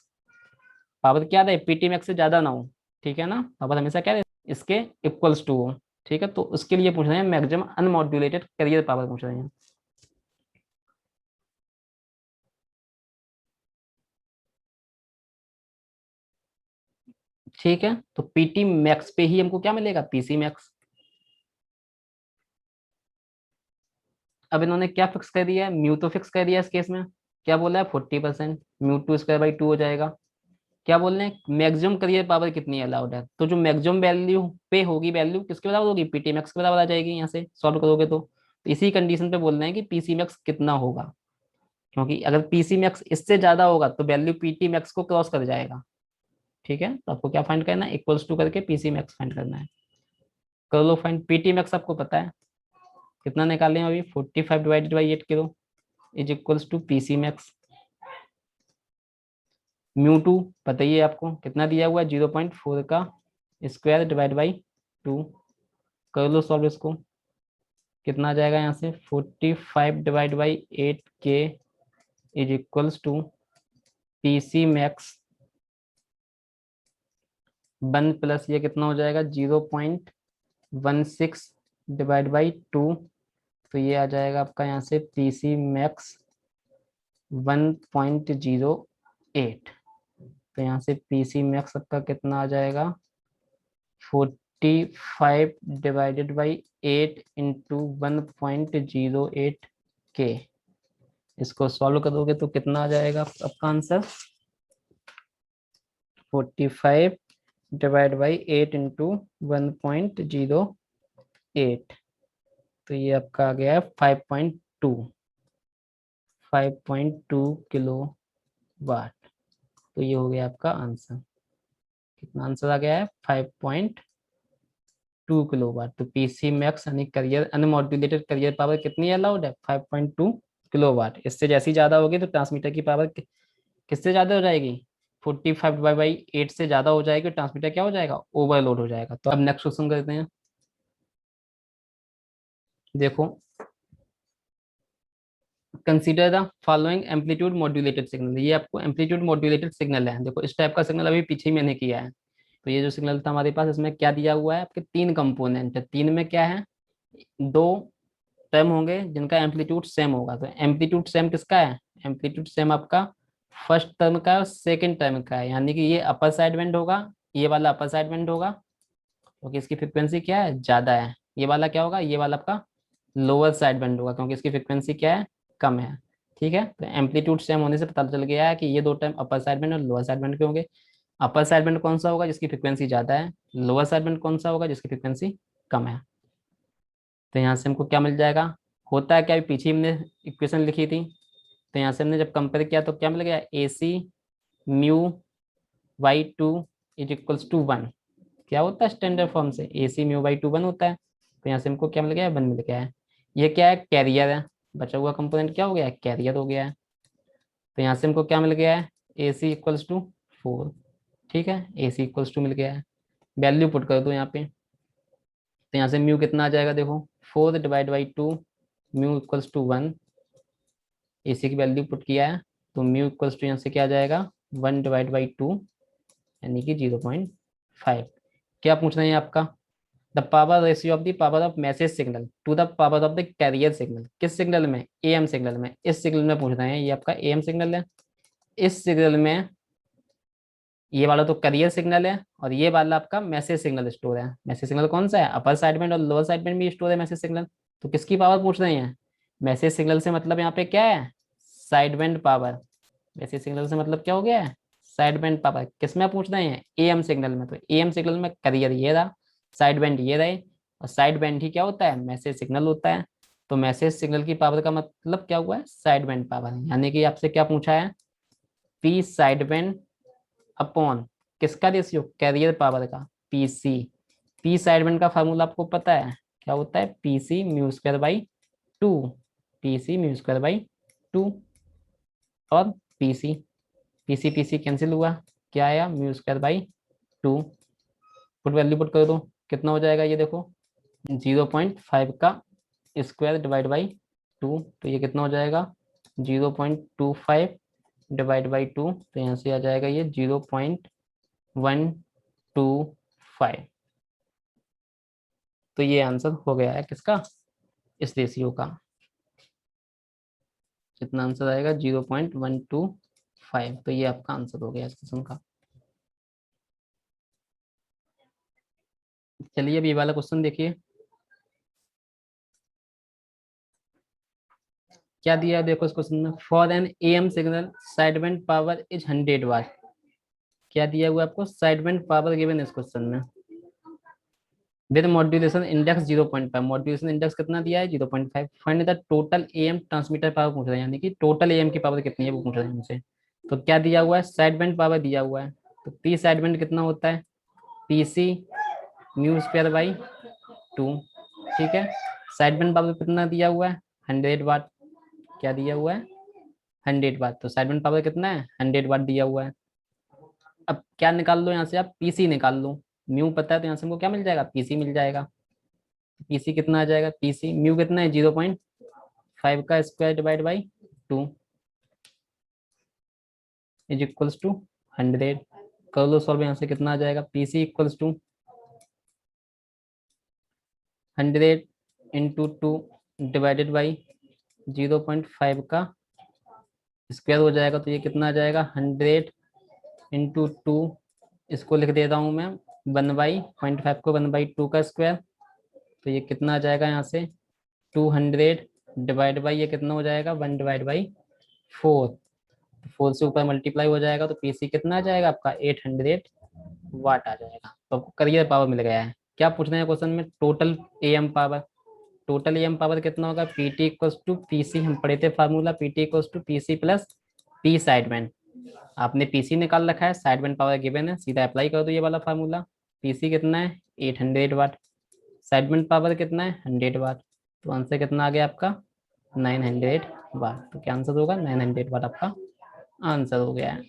पावर क्या रहे, पीटी मैक्स से ज्यादा ना हो। ठीक है ना, पावर हमेशा क्या रहे, इसके इक्वल्स टू हो। ठीक है, तो उसके लिए पूछ रहे हैं मैक्सिमम अनमॉड्यूलेटेड करियर पावर पूछ रहे हैं। ठीक है, तो पीटी मैक्स पे ही हमको क्या मिलेगा, पीसी मैक्स। अब इन्होंने क्या फिक्स कर दिया है, म्यू तो फिक्स कर दिया है इस केस में, क्या बोला है 40%, म्यू2 स्क्वायर बाई 2 हो जाएगा। क्या बोल रहे हैं मैक्सिमम करियर पावर कितनी अलाउड है, तो जो मैक्सिमम वैल्यू पे होगी, वैल्यू किसके बराबर होगी, पीटी मैक्स के बराबर आ जाएगी, यहाँ से सॉल्व करोगे तो इसी कंडीशन पे बोल रहे हैं कि पीसी मैक्स कितना होगा, क्योंकि अगर पीसी मैक्स इससे ज्यादा होगा तो वैल्यू पीटी मैक्स को क्रॉस कर जाएगा। ठीक है, तो आपको क्या फाइंड करना है, इक्वल्स टू करके पीसी मैक्स फाइंड करना है। कर लो फाइंड, पीटी मैक्स आपको पता है कितना निकाले हैं अभी, 45/8 kilo is equals to PC max. म्यू2 बताइए आपको कितना दिया हुआ है, 0.4 का स्क्वायर डिवाइड बाई 2। कर लो सॉल्व इसको, कितना आ जाएगा यहाँ से 45/8K is equals to PC max one plus ये कितना हो जाएगा 0.16 डिवाइड बाई 2। तो ये आ जाएगा आपका यहाँ से पीसी मैक्स 1.08। तो यहाँ से पीसी मैक्स आपका कितना आ जाएगा 45 डिवाइडेड बाई 8 इंटू 1.08K। इसको सॉल्व करोगे तो कितना आ जाएगा आपका आंसर, 45 डिवाइड बाई 8 इंटू 1.08। तो ये आपका आ गया है 5.2 किलो वाट। तो ये हो गया आपका आंसर, कितना आंसर आ गया है 5.2 किलो वाट। तो पीसी मैक्स यानी करियर अनमॉड्यूलेटेड करियर पावर कितनी अलाउड है, 5.2 किलो वाट। इससे जैसी ज्यादा होगी तो ट्रांसमीटर की पावर किससे ज्यादा हो जाएगी, 45/8 से ज्यादा हो जाएगी, ट्रांसमीटर क्या हो जाएगा, ओवरलोड हो जाएगा। तो अब नेक्स्ट क्वेश्चन करते हैं। देखो, consider the following amplitude modulated signal, ये आपको एम्पलीट्यूड मॉड्यूलेटेड सिग्नल है। देखो इस टाइप का सिग्नल अभी पीछे ही मैंने किया है, तो ये जो सिग्नल था हमारे पास, इसमें क्या दिया हुआ है, आपके तीन कंपोनेंट है, तीन में क्या है, दो टर्म होंगे जिनका एम्पलीट्यूड सेम होगा। तो एम्पलीट्यूड सेम किसका है, एम्पलीट्यूड सेम आपका फर्स्ट टर्म का है और सेकेंड टर्म का है, यानी कि ये अपर साइड बेंड होगा, ये वाला अपर साइड बेंड होगा क्योंकि इसकी फ्रिक्वेंसी क्या है, ज्यादा है। ये वाला क्या होगा, ये वाला आपका लोअर साइड बेंड होगा क्योंकि इसकी फ्रिक्वेंसी क्या है, कम है। ठीक है, तो एम्पलीट्यूड सेम होने से पता चल गया है कि ये दो टर्म अपर साइड बेंड और लोअर साइड बेंड के होंगे। अपर साइड बेंड कौन सा होगा, जिसकी फ्रिक्वेंसी ज्यादा है, लोअर साइड बेंड कौन सा होगा, जिसकी फ्रिक्वेंसी कम है। तो यहाँ से हमको क्या मिल जाएगा, होता है क्या, अभी पीछे हमने इक्वेशन लिखी थी, तो यहाँ से हमने जब कंपेयर किया तो क्या मिल गया, a c mu by two is equals to one. क्या होता है स्टैंडर्ड फॉर्म से, ए c mu by two one होता है। तो यहाँ से हमको क्या मिल गया, वन मिल गया है। ये क्या है, कैरियर है, बचा हुआ कंपोनेंट क्या हो गया है, कैरियर हो गया है। तो यहाँ से हमको क्या मिल गया है, a C equals to four. ठीक है, ए सी इक्वल्स टू मिल गया है, वैल्यू पुट कर दो यहाँ पे। तो यहाँ से म्यू कितना आ जाएगा, देखो 4/2, mu equals to one, AC की वैल्यू पुट किया है, तो म्यू इक्वल्स टू यहाँ से क्या आ जाएगा, 1/2, यानी कि 0.5। क्या पूछना है आपका, the power ratio of the power of message signal to the power of the carrier signal, किस सिग्नल में, एएम सिग्नल में। इस सिग्नल में पूछना है, ये आपका एएम सिग्नल है। इस सिग्नल में ये वाला तो करियर सिग्नल है और ये वाला आपका मैसेज सिग्नल स्टोर है। मैसेज सिग्नल कौन सा है, अपर साइड बैंड और लोअर साइड बैंड भी स्टोर है मैसेज सिग्नल। तो किसकी पावर पूछ रहे हैं, मैसेज सिग्नल से मतलब यहाँ पे क्या है, side band power. Message signal से मतलब क्या हो गया है, साइड बैंड पावर। किस में पूछ रहे हैं, एएम सिग्नल में। तो एएम सिग्नल में करियर ये रहा, साइड बैंड ये रहे, और साइड बैंड ही क्या होता है, मैसेज सिग्नल होता है। तो मैसेज सिग्नल की पावर का मतलब क्या हुआ है, साइड बैंड पावर, यानी कि आपसे क्या पूछा है, पी साइड बैंड अपॉन किसका रेशियो, कैरियर पावर का, पीसी। पी साइडबैंड का फार्मूला आपको पता है, क्या होता है, PC mu square by two, PC mu square by two. और पीसी पीसी पीसी कैंसिल हुआ, क्या आया, mu square by two. Put value put कर दो, कितना हो जाएगा, ये देखो 0.5 का स्क्वायर डिवाइड बाई टू, तो ये कितना हो जाएगा, 0.25 डिवाइड बाई टू, तो यहाँ से आ जाएगा ये 0.125। तो ये आंसर हो गया है किसका, इस रेशियो का। कितना आंसर आएगा, 0.125। तो ये आपका आंसर हो गया इस क्वेश्चन का। चलिए अब ये वाला क्वेश्चन देखिए, क्या दिया है देखो इस क्वेश्चन में, for an AM signal sideband power is 100 watt. क्या दिया हुआ है आपको, साइडबैंड पावर गिवन इस क्वेश्चन में, with modulation index 0.5। Modulation index कितना दिया है, 0.5। Find the total AM transmitter power पूछ रहे हैं, यानी कि टोटल एएम की पावर कितनी है वो पूछ रहे हैं हमसे। तो क्या दिया हुआ है, साइड बैंड पावर दिया हुआ है, तो पी साइड बैंड कितना होता है, PC mu square by two. ठीक है, साइड बैंड पावर कितना दिया हुआ है, 100 वाट। क्या दिया हुआ है, 100 वाट। तो साइड बैंड पावर कितना है, 100 वाट दिया हुआ है। अब क्या निकाल लो यहाँ से, आप पीसी निकाल लो। म्यू पता है तो यहाँ से हमको क्या मिल जाएगा, पीसी मिल जाएगा। पीसी कितना आ जाएगा, पीसी म्यू कितना है, 0.5 का square divide by two is equals to 100। कर लो सॉल्व, यहाँ से कितना आ जाएगा, PC equals to 100 × 2 divided by 0.5 का स्क्वायर हो जाएगा। तो ये कितना आ जाएगा, 100 × 2, इसको लिख देता हूँ मैं 1/0.5 को 1/2 का स्क्वायर। तो ये कितना आ जाएगा यहाँ से, 200 डिवाइड बाई ये कितना हो जाएगा, 1/4। 4 से ऊपर मल्टीप्लाई हो जाएगा तो पीसी कितना आ जाएगा आपका, 800 वाट आ जाएगा। तो आपको करियर पावर मिल गया है। क्या पूछ रहे हैं क्वेश्चन में, total AM power. Total AM power कितना होगा, पीटी इक्वल्स टू पीसी, हम पढ़े थे formula, PT equals to PC plus P sideband. आपने पीसी निकाल रखा है, साइडबैंड पावर गिवन है, सीधा अप्लाई कर दो ये वाला फार्मूला। पीसी कितना है, 800 वाट, साइडबैंड पावर कितना है, 100 वाट। तो आंसर कितना आ गया आपका, 900 वाट। तो क्या आंसर होगा, 900 वाट आपका आंसर हो गया है।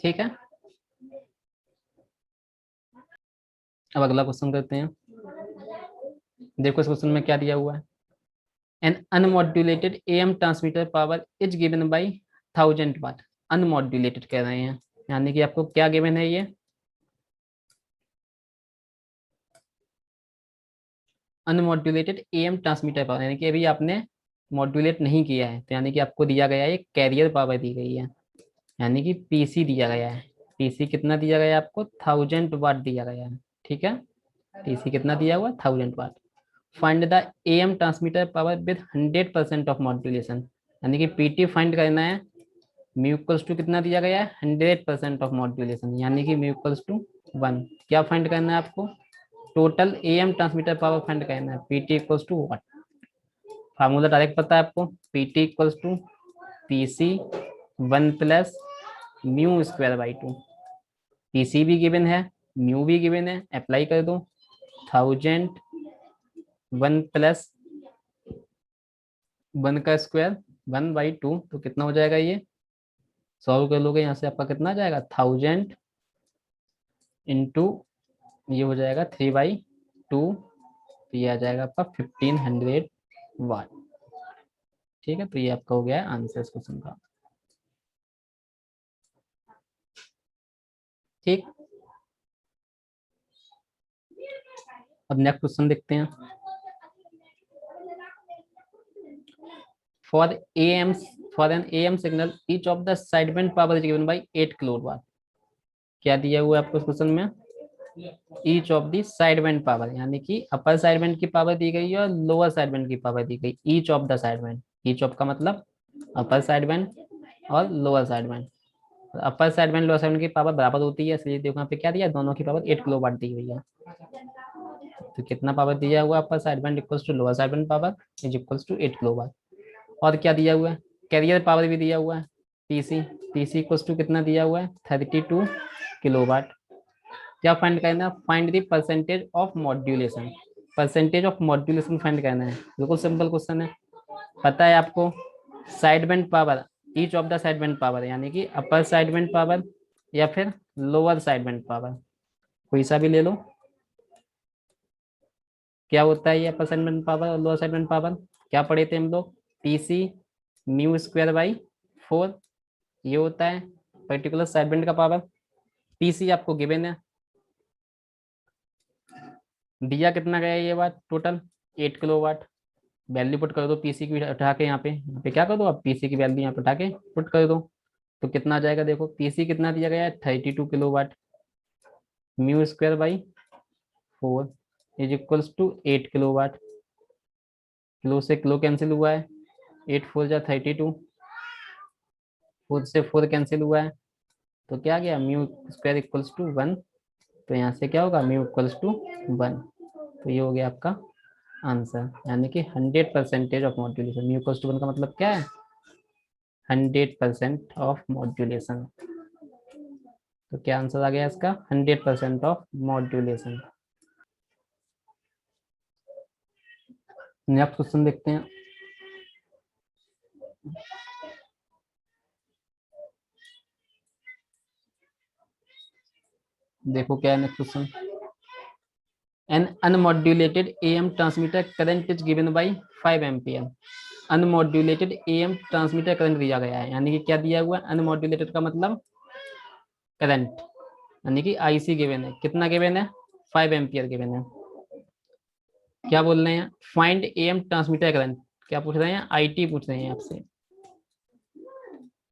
ठीक है, अब अगला क्वेश्चन करते हैं। देखो इस क्वेश्चन में क्या दिया हुआ है, an unmodulated AM transmitter power is given by 1000 watt. Unmodulated कह रहे हैं, यानी कि आपको क्या गिवन है ये, अनमॉड्यूलेटेड एएम ट्रांसमीटर पावर, यानी कि अभी आपने मॉड्यूलेट नहीं किया है, तो यानी कि आपको दिया गया है एक कैरियर पावर दी गई है, यानी कि पीसी दिया गया है। पीसी कितना दिया गया है आपको? 1000 वाट दिया गया है। ठीक है, पीसी कितना दिया हुआ? 1000 watt. Find the AM transmitter power with 100% of modulation, यानी कि पीटी फाइंड करना है। म्यू इक्वल्स टू कितना दिया गया है? 100% ऑफ मॉड्यूलेशन, यानी कि म्यू इक्वल्स टू 1। क्या फाइंड करना है आपको? Total AM transmitter power find करना है। PT equals to what? Formula direct पता है आपको, PT equals to PC 1 plus mu square by 2। PC भी गिवन है, म्यू भी गिवन है, अप्लाई कर दो। 1000 1 प्लस 1 का स्क्वायर 1/2, तो कितना हो जाएगा ये? सॉल्व कर लोगे यहाँ से आपका कितना आ जाएगा? 1000 इंटू ये हो जाएगा 3/2, तो ये आ जाएगा आपका 1500 वाट। ठीक है, तो ये आपका हो गया आंसर इस क्वेश्चन का। ठीक, अब नेक्स्ट क्वेश्चन देखते हैं। For AM for an AM signal each of the sideband power is given by 8 kilowatt. क्या दिया हुआ है आपको इस क्वेश्चन में? Each of the sideband power, यानी कि अपर साइडबैंड की पावर दी गई है और लोअर साइडबैंड की पावर दी गई। Each of the sideband, each of का मतलब अपर साइडबैंड और लोअर साइडबैंड। अपर साइडबैंड लोअर साइडबैंड की पावर बराबर होती है, इसलिए देखो यहाँ पे क्या दिया? दोनों की पावर 8 किलोवाट दी हुई है। तो कितना पावर दिया हुआ है? Upper sideband equals to lower sideband power is equals to 8 kilowatt. और क्या दिया हुआ है? कैरियर पावर भी दिया हुआ है, पीसी। पीसी इक्वल्स टू कितना दिया हुआ है? 32 किलोवाट। क्या फाइंड करना है? Find the percentage of modulation. Percentage of modulation find करना है, बिल्कुल सिंपल क्वेश्चन है। पता है आपको side band power, each of the side band power, यानी कि अपर साइड बैंड पावर या फिर लोअर साइड बैंड पावर, कोई सा भी ले लो। क्या होता है ये अपर साइड बैंड पावर और लोअर साइड बैंड पावर? क्या पढ़े थे हम लोग? पीसी म्यू स्क्वायर बाई 4, ये होता है पर्टिकुलर साइड बैंड का पावर। पीसी आपको गिवन है, दिया कितना गया ये बात? Total 8 kilowatt. वैल्यू पुट कर दो पीसी की उठा के, यहाँ पे क्या कर दो आप? पीसी की वैल्यू यहाँ पे उठा के पुट कर दो, तो कितना आ जाएगा? देखो पीसी कितना दिया गया है? 32 kilowatt. Mu square by 4 is equals to 8 kilowatt. Kilo से किलो कैंसिल हुआ है, 8 4 जा 32, 4 से 4 कैंसिल हुआ है, तो क्या गया? Mu square equals to 1। तो यहाँ से क्या होगा? Mu equals to 1। तो ये हो गया आपका आंसर, यानी कि 100% of modulation. Mu equals to 1 का मतलब क्या है? 100% ऑफ मॉड्यूलेशन। तो क्या आंसर आ गया इसका? 100% ऑफ मॉड्यूलेशन। नेक्स्ट क्वेश्चन देखते हैं। देखो क्या है next question. An unmodulated AM transmitter current is given by 5 ampere. Unmodulated AM transmitter current दिया गया है, यानी कि क्या दिया हुआ है? अनमॉड्यूलेटेड का मतलब करंट, यानी कि आईसी गिवन है। कितना गिवन है? 5 एम्पियर गिवन है। क्या बोल रहे हैं? Find am transmitter current. क्या पूछ रहे हैं? आईटी पूछ रहे हैं आपसे।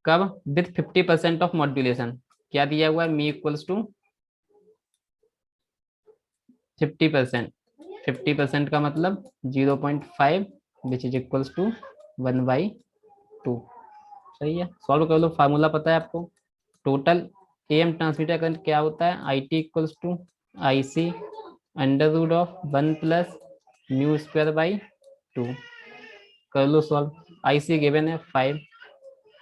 कब? With 50% of modulation. क्या दिया हुआ है? मी इक्वल्स टू 50%। 50% का मतलब 0.5 विच इज इक्वल्स टू 1/2। सही है, सॉल्व कर लो। फार्मूला पता है आपको? टोटल एएम ट्रांसमीटर करंट क्या होता है? I T equals to I C under root of 1 plus mu square by 2। कर लो सॉल्व। आई सी गिवन है 5,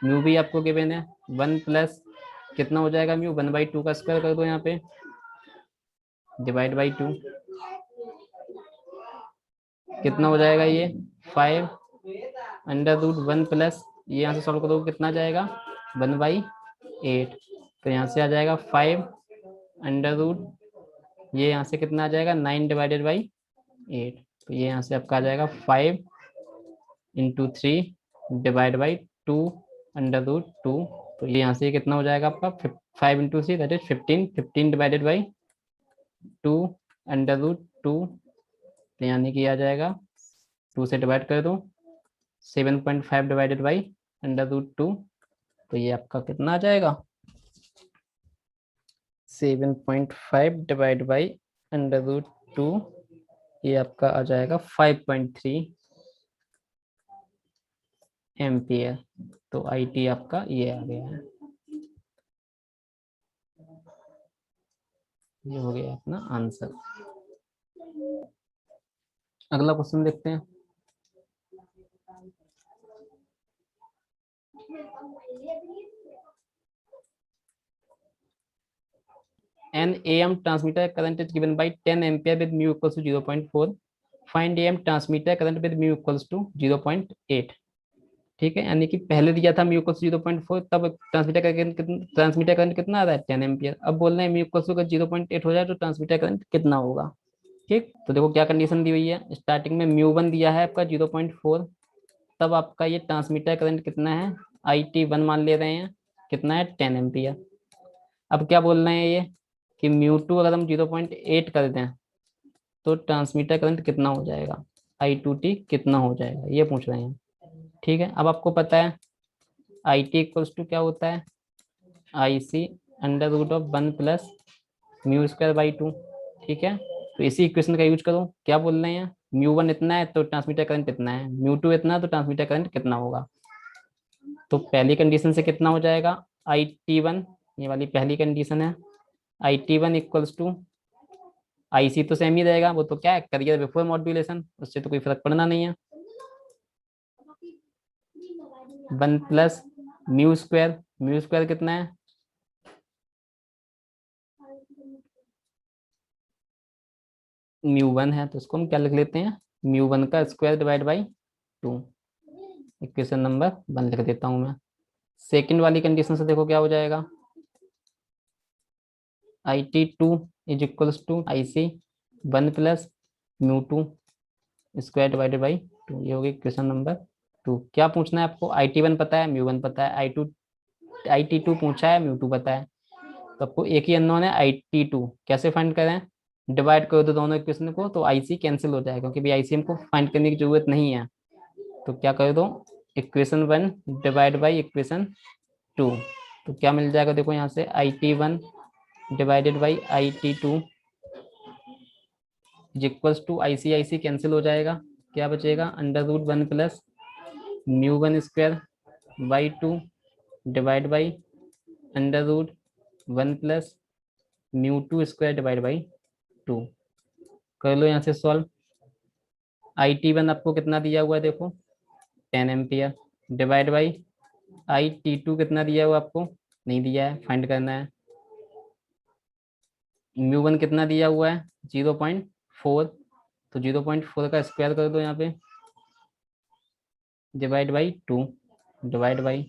म्यू भी आपको गिवन है 1 प्लस कितना हो जाएगा? म्यू 1/2 का स्क्वायर कर दो यहाँ पे, डिवाइड बाई 2। कितना हो जाएगा ये? 5 अंडर रूट 1 प्लस, ये यहाँ से सॉल्व करोगे कितना जाएगा? 1/8। तो यहाँ से आ जाएगा 5 अंडर रूट, ये यहाँ से कितना आ जाएगा? 9 डिवाइडेड बाई 8। तो ये यहाँ से आपका आ जाएगा 5 into 3 divide by 2 under root 2। तो ये यहाँ से कितना हो जाएगा आपका? 5 into 3 that is 15, 15 divided by 2 under root 2 तो यानी कि आ जाएगा 2 से डिवाइड कर दो, 7.5 डिवाइडेड बाई √2, तो ये आपका कितना आ जाएगा, 7.5 डिवाइड बाई √2, ये आपका आ जाएगा 5.3 एम्पियर। तो आई टी आपका ये आ गया है, ये हो गया अपना आंसर। अगला क्वेश्चन देखते हैं। An AM transmitter current is given by 10 ampere with mu equals to 0.4. Find AM transmitter current with mu equals to 0.8. ठीक है, यानी कि पहले दिया था म्यू इक्वल्स 0.4, तब ट्रांसमीटर करंट कितना आ रहा है, 10 एम्पियर। अब बोल रहे हैं म्यू इक्वल्स अगर 0.8 हो जाए तो ट्रांसमीटर करंट कितना होगा। ठीक, तो देखो क्या कंडीशन दी हुई है, स्टार्टिंग में म्यू 1 दिया है आपका 0.4, तब आपका ये ट्रांसमीटर करंट कितना है, IT1 मान ले रहे हैं, कितना है 10 एम्पियर। अब क्या बोल रहे हैं ये कि म्यू 2 अगर हम 0.8 कर दें तो ट्रांसमीटर करंट कितना हो जाएगा, I2T कितना हो जाएगा, ये पूछ रहे हैं। ठीक है, अब आपको पता है IT इक्वल्स टू क्या होता है, IC √1 प्लस μ²/2। ठीक है, तो इसी इक्वेशन का यूज करो, क्या बोल रहे हैं, म्यू 1 इतना है तो ट्रांसमीटर करंट इतना है, म्यू 2 इतना है तो ट्रांसमीटर करंट कितना होगा। तो पहली कंडीशन से कितना हो जाएगा, IT1, ये वाली पहली कंडीशन है, IT1 इक्वल्स टू, IC तो सेम ही रहेगा, वो तो क्या है, करियर बिफोर मॉड्यूलेशन, उससे तो कोई फर्क पड़ना नहीं है, 1 प्लस म्यू स्क्वायर कितना है, म्यू 1 है तो उसको हम क्या लिख लेते हैं, म्यू 1 का square divide by 2। Equation number 1 लिख देता हूं मैं। सेकंड वाली कंडीशन से देखो क्या हो जाएगा, IT2 is equals to IC 1 plus mu 2 square divided by 2, ये होगी क्वेश्चन नंबर 2। क्या पूछना है आपको, IT1 पता है, म्यू 1 पता है, IT2 पूछा है, म्यू 2 पता है, तो आपको एक ही अननोन है IT2, कैसे फाइंड करें, डिवाइड कर दो दोनों इक्वेशन को तो IC कैंसिल हो जाएगा, क्योंकि IC हमको फाइंड करने की जरूरत नहीं है। तो क्या कर दो, इक्वेशन 1 डिवाइड बाई इक्वेशन 2, तो क्या मिल जाएगा, देखो यहाँ से IT1 divided by IT2 equals to IC cancel हो जाएगा, क्या बचेगा, √1 plus μ1²/2 divide by √1 plus μ2² divide by 2। कर लो यहाँ से सॉल्व। IT1 आपको कितना दिया हुआ है, देखो 10 एम्पियर, डिवाइड बाई IT2 कितना दिया हुआ आपको, नहीं दिया है, फाइंड करना है। म्यू 1 कितना दिया हुआ है, 0.4, तो 0.4 का स्क्वायर कर दो यहाँ पे, divide by 2, divide by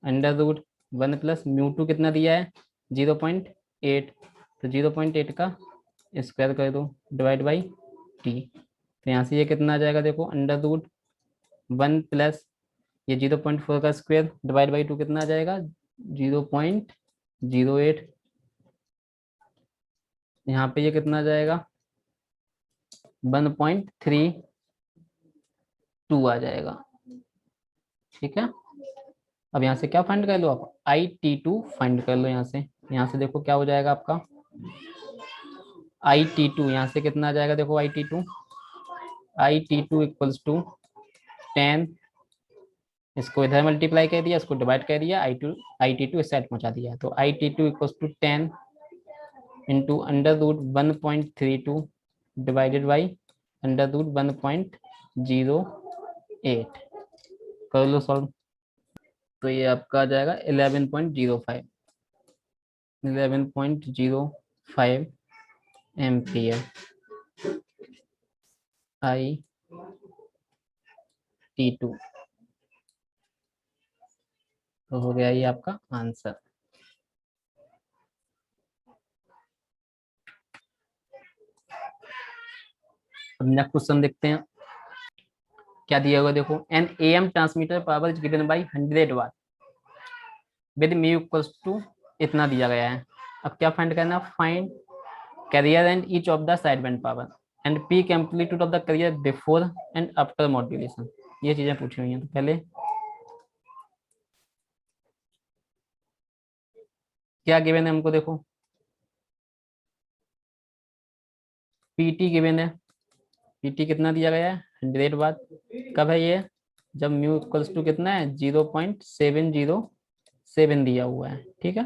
√1 plus μ2 कितना दिया है, 0.8, तो 0.8 का स्क्वायर कर दो, डिवाइड बाई टी। तो यहाँ से ये कितना आ जाएगा, देखो √1 प्लस ये 0.4 का स्क्वायर डिवाइड बाई 2 कितना आ जाएगा, 0.08। यहाँ पे ये कितना आ जाएगा, 1.32 आ जाएगा। ठीक है, अब यहाँ से क्या फाइंड कर लो आप, IT2 फाइंड कर लो यहाँ से देखो क्या हो जाएगा आपका, IT2 यहाँ से कितना आ जाएगा, देखो IT2 इक्वल्स टू 10, इसको इधर मल्टीप्लाई कर दिया, इसको डिवाइड कर दिया, IT2 इस साइड पहुंचा दिया, तो IT2 equals to 10 into √1.32 divided by √1.08। कर लो सॉल्व, तो ये आपका आ जाएगा 11.05 एम्पियर IT2, तो हो गया ये आपका आंसर। अब नेक्स्ट क्वेश्चन देखते हैं क्या दिया हुआ, देखो an AM transmitter power is given by 100 watt with mu equals to इतना दिया गया है। अब क्या फाइंड करना, find carrier and each of the side band power. And peak amplitude of the carrier before and after modulation. ये चीजें पूछी हुई हैं। तो पहले क्या गिवन है हमको, देखो पीटी गिवन है। पीटी कितना दिया गया है, 100 वाट। कब है ये, जब म्यू इक्वल्स टू कितना है, 0.707 दिया हुआ है, ठीक है।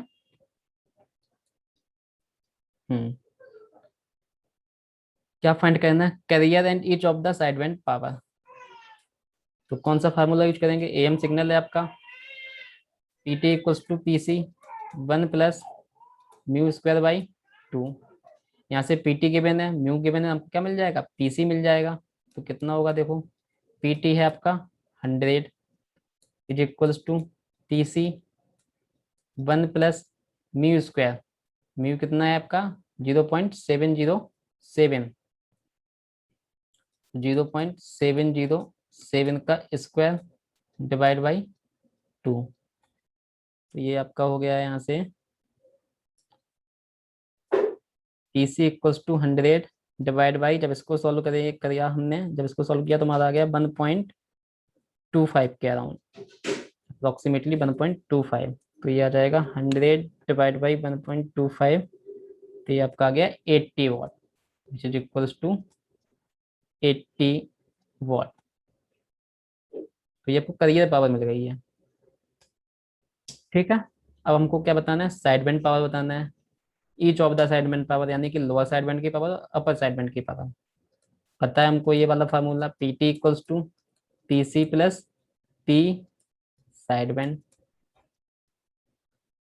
हम्म क्या फाइंड करना है, carrier and each of the sideband power. तो कौन सा फार्मूला यूज करेंगे, एम सिग्नल है आपका, P T equals to P C 1 + mu square by 2। यहाँ से पी टी गिवन है, म्यू गिवन है, हमको क्या मिल जाएगा, पी सी मिल जाएगा। तो कितना होगा देखो, पी टी है आपका 100 is equals to P C 1 + mu square. Mu कितना है आपका 0.707, 0.707 का स्क्वायर डिवाइड बाई 2। तो ये आपका हो गया है यहाँ से P C equals to 100 divide by, जब इसको सॉल्व करिए हमने, जब इसको सॉल्व किया तो हमारा आ गया 1.25 के अराउंड, अप्रोक्सीमेटली 1.25। तो ये आ जाएगा 100 डिवाइड बाई 1.25। तो ये आपका आ गया 80 वाट, विच इज इक्वल्स टू 80 वाट। तो ये आपको करियर पावर मिल गई है, ठीक है। अब हमको क्या बताना है, साइड बैंड पावर बताना है। Each of the side band power, यानी कि लोअर साइड बैंड की पावर, अपर साइड बैंड की पावर। पता है हमको ये वाला formula, P T equals to P C plus P side band.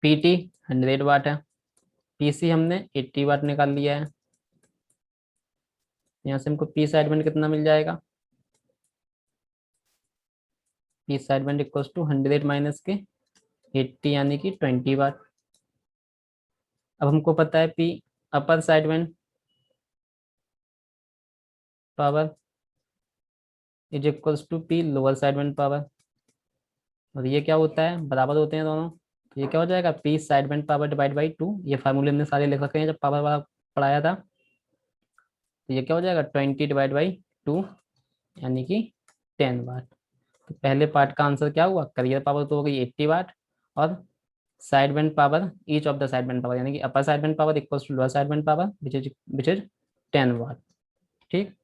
P T 100 watt है, पी सी हमने 80 वाट निकाल लिया है। यहाँ से हमको पी साइड बैंड कितना मिल जाएगा, P side band equals to 100 minus के 80, यानी कि 20 वाट। अब हमको पता है P upper side band power is equals to P lower side band power, और ये क्या होता है, बराबर होते हैं दोनों। तो ये क्या हो जाएगा, P side band power divide by 2। ये फार्मूले हमने सारे लिख रखे हैं जब पावर वाला पढ़ाया था। तो ये क्या हो जाएगा 20 डिवाइड बाई 2, यानी कि 10 वाट। तो पहले पार्ट का आंसर क्या हुआ, करियर पावर तो हो गई 80 वाट, और side band power, each of the side band power, यानी कि upper side band power equals to lower side band power which is 10 watt, ठीक।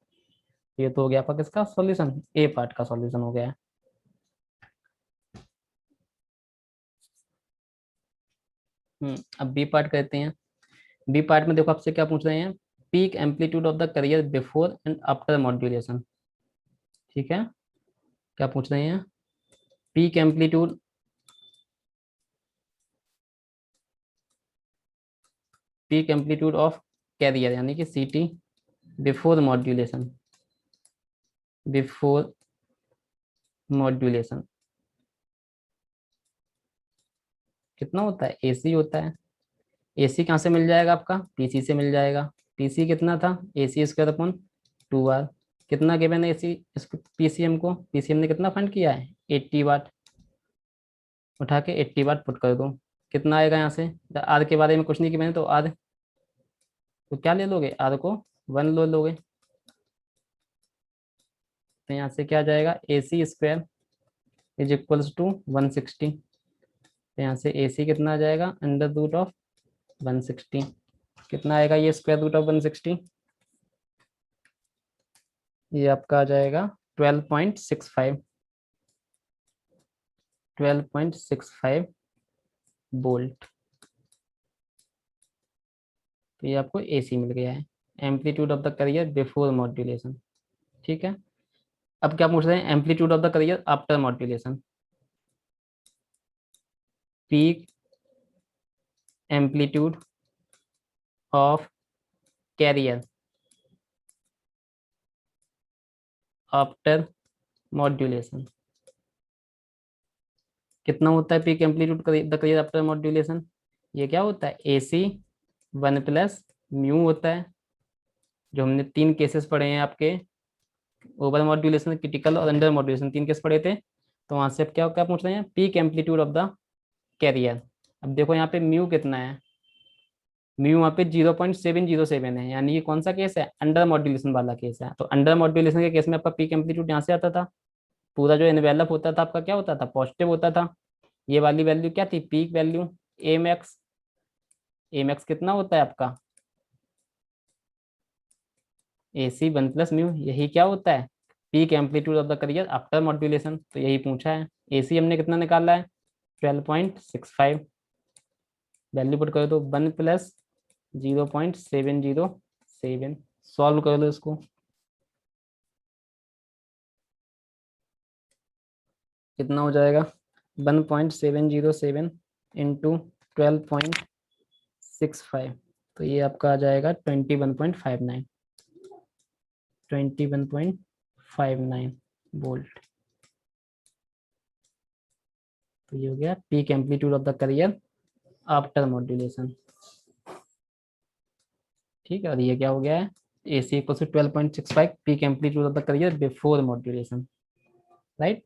ये तो हो गया आपका किसका सॉल्यूशन, ए पार्ट का सॉल्यूशन हो गया है। अब बी पार्ट करते हैं। बी पार्ट में देखो आपसे क्या पूछ रहे हैं, peak amplitude of the carrier before and after modulation, ठीक है। क्या पूछ रहे हैं, peak amplitude, peak amplitude of carrier, यानी कि C T before modulation, before modulation कितना होता है, एसी होता है। एसी कहाँ से मिल जाएगा आपका, पीसी से मिल जाएगा। पीसी कितना था, एसी स्क्वायर अपॉन 2 आर। कितना गिवन है एसी, इसको पीसीएम को, पीसीएम ने कितना फाइंड किया है 80 वाट। उठा के 80 वाट पुट कर दो, कितना आएगा यहाँ से, आर के बारे में कुछ नहीं गिवन है तो आर, तो क्या ले लोगे, आर को 1 लो लोगे। तो यहाँ से क्या जाएगा, a C square is equals to 160। तो यहाँ से ए सी कितना आ जाएगा, अंडर रूट ऑफ 160। कितना आएगा ये स्क्वायर रूट ऑफ 160, ये आपका आ जाएगा 12.65, 12.65 वोल्ट। तो ये आपको एसी मिल गया है, amplitude of the carrier before modulation, ठीक है। अब क्या पूछ रहे हैं, amplitude of the carrier after modulation. Peak amplitude of carrier after modulation कितना होता है, peak amplitude the carrier after modulation. ये क्या होता है, ए सी 1 + म्यू होता है, जो हमने 3 केसेस पढ़े हैं आपके, ओवर मॉड्यूलेशन, क्रिटिकल और अंडर मॉड्यूलेशन, 3 केस पढ़े थे। तो वहां से अब क्या क्या पूछ रहे हैं, peak amplitude of the carrier. अब देखो यहाँ पे म्यू कितना है, म्यू वहाँ पे 0.707 है, यानी ये कौन सा केस है, अंडर मॉड्यूलेशन वाला केस है। तो अंडर मॉड्यूलेशन के केस में आपका पीक एम्पलीट्यूड यहाँ से आता था, पूरा जो एनवेलप होता था आपका क्या होता था, पॉजिटिव होता था। ये वाली वैल्यू क्या थी, पीक वैल्यू ए मैक्स। ए मैक्स कितना होता है आपका, ए सी वन प्लस म्यू, यही क्या होता है, peak amplitude of the carrier after modulation. तो यही पूछा है। ए सी हमने कितना निकाला है, 12.65। वैल्यू पुट कर दो, 1 + 0.707। सॉल्व कर दो इसको, कितना हो जाएगा, 1.707 इंटू 12.65। तो ये आपका आ जाएगा 21.59, 21.59 वोल्ट। तो ये हो गया peak amplitude of the carrier after modulation. ठीक है, और ये क्या हो गया है, a c equal to 12.65 peak amplitude of the carrier before modulation, right.